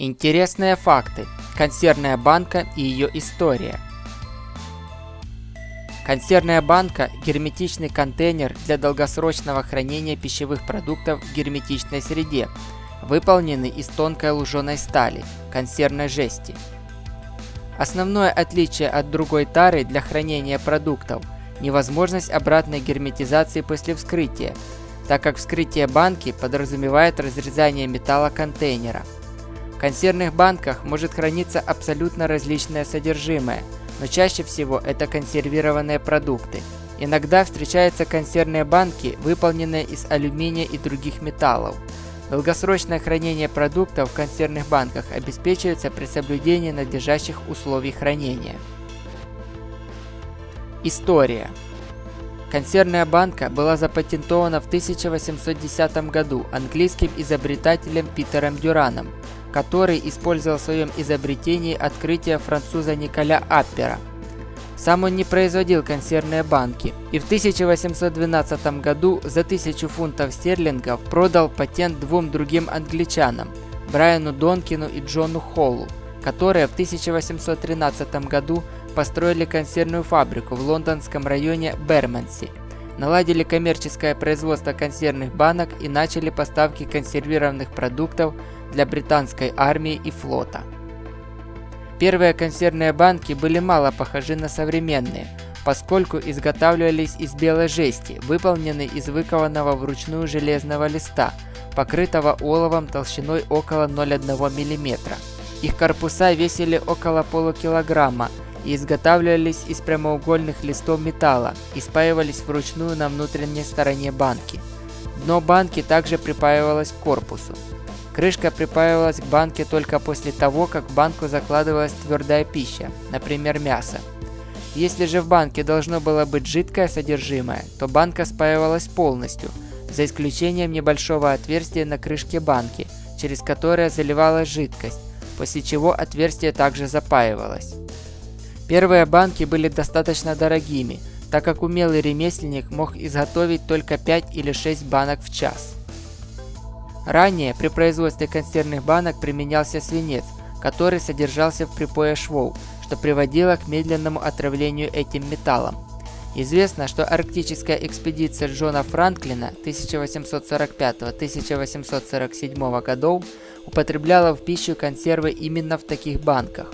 Интересные факты. Консервная банка и ее история. Консервная банка – герметичный контейнер для долгосрочного хранения пищевых продуктов в герметичной среде, выполненный из тонкой луженой стали – консервной жести. Основное отличие от другой тары для хранения продуктов – невозможность обратной герметизации после вскрытия, так как вскрытие банки подразумевает разрезание металла контейнера. В консервных банках может храниться абсолютно различное содержимое, но чаще всего это консервированные продукты. Иногда встречаются консервные банки, выполненные из алюминия и других металлов. Долгосрочное хранение продуктов в консервных банках обеспечивается при соблюдении надлежащих условий хранения. История. Консервная банка была запатентована в 1810 году английским изобретателем Питером Дюраном, который использовал в своем изобретении открытие француза Николя Аппера. Сам он не производил консервные банки и в 1812 году за 1000 фунтов стерлингов продал патент двум другим англичанам – Брайану Донкину и Джону Холлу, которые в 1813 году построили консервную фабрику в лондонском районе Бермонси, наладили коммерческое производство консервных банок и начали поставки консервированных продуктов для британской армии и флота. Первые консервные банки были мало похожи на современные, поскольку изготавливались из белой жести, выполненной из выкованного вручную железного листа, покрытого оловом толщиной около 0,1 мм. Их корпуса весили около полукилограмма и изготавливались из прямоугольных листов металла и спаивались вручную на внутренней стороне банки. Дно банки также припаивалось к корпусу. Крышка припаивалась к банке только после того, как в банку закладывалась твердая пища, например, мясо. Если же в банке должно было быть жидкое содержимое, то банка спаивалась полностью, за исключением небольшого отверстия на крышке банки, через которое заливалась жидкость, после чего отверстие также запаивалось. Первые банки были достаточно дорогими, так как умелый ремесленник мог изготовить только 5 или 6 банок в час. Ранее при производстве консервных банок применялся свинец, который содержался в припое швов, что приводило к медленному отравлению этим металлом. Известно, что арктическая экспедиция Джона Франклина 1845-1847 годов употребляла в пищу консервы именно в таких банках.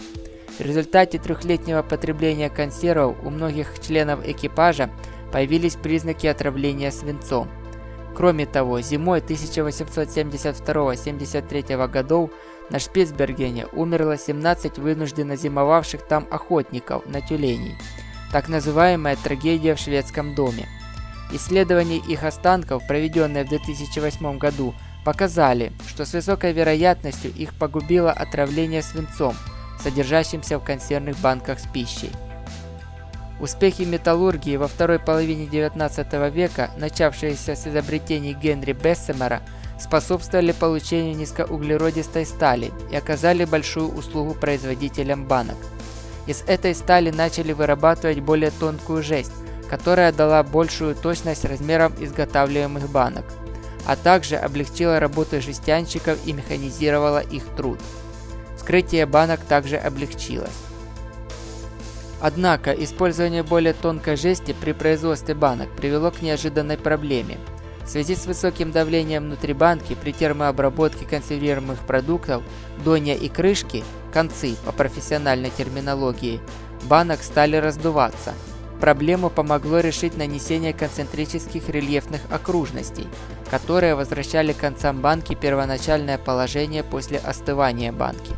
В результате трехлетнего потребления консервов у многих членов экипажа появились признаки отравления свинцом. Кроме того, зимой 1872-73 годов на Шпицбергене умерло 17 вынужденно зимовавших там охотников на тюленей. Так называемая трагедия в шведском доме. Исследования их останков, проведенные в 2008 году, показали, что с высокой вероятностью их погубило отравление свинцом, содержащимся в консервных банках с пищей. Успехи металлургии во второй половине XIX века, начавшиеся с изобретений Генри Бессемера, способствовали получению низкоуглеродистой стали и оказали большую услугу производителям банок. Из этой стали начали вырабатывать более тонкую жесть, которая дала большую точность размерам изготавливаемых банок, а также облегчила работу жестянщиков и механизировала их труд. Вскрытие банок также облегчилось. Однако, использование более тонкой жести при производстве банок привело к неожиданной проблеме. В связи с высоким давлением внутри банки при термообработке консервируемых продуктов, донья и крышки, концы по профессиональной терминологии, банок стали раздуваться. Проблему помогло решить нанесение концентрических рельефных окружностей, которые возвращали концам банки первоначальное положение после остывания банки.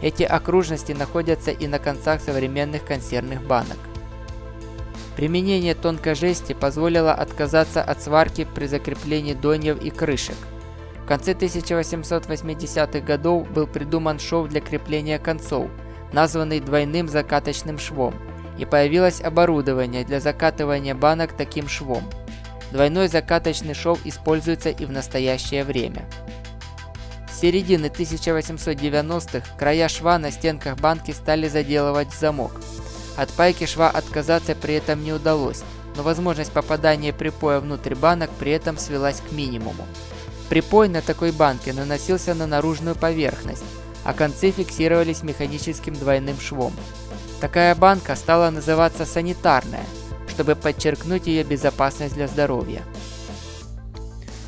Эти окружности находятся и на концах современных консервных банок. Применение тонкой жести позволило отказаться от сварки при закреплении доньев и крышек. В конце 1880-х годов был придуман шов для крепления концов, названный двойным закаточным швом, и появилось оборудование для закатывания банок таким швом. Двойной закаточный шов используется и в настоящее время. С середины 1890-х края шва на стенках банки стали заделывать в замок. От пайки шва отказаться при этом не удалось, но возможность попадания припоя внутрь банок при этом свелась к минимуму. Припой на такой банке наносился на наружную поверхность, а концы фиксировались механическим двойным швом. Такая банка стала называться санитарная, чтобы подчеркнуть ее безопасность для здоровья.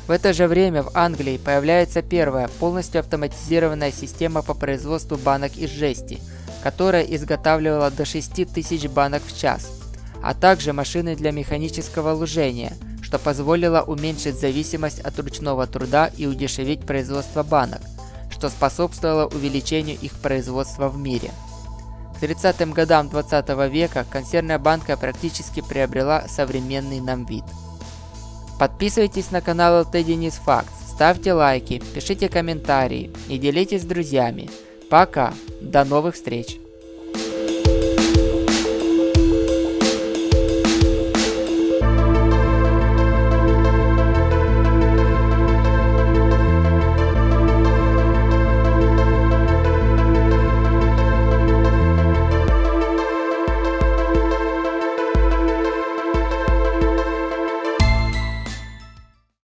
В это же время в Англии появляется первая полностью автоматизированная система по производству банок из жести, которая изготавливала до 6000 банок в час, а также машины для механического лужения, что позволило уменьшить зависимость от ручного труда и удешевить производство банок, что способствовало увеличению их производства в мире. К 30-м годам 20 века консервная банка практически приобрела современный нам вид. Подписывайтесь на канал LT Денис Facts, ставьте лайки, пишите комментарии и делитесь с друзьями. Пока, до новых встреч!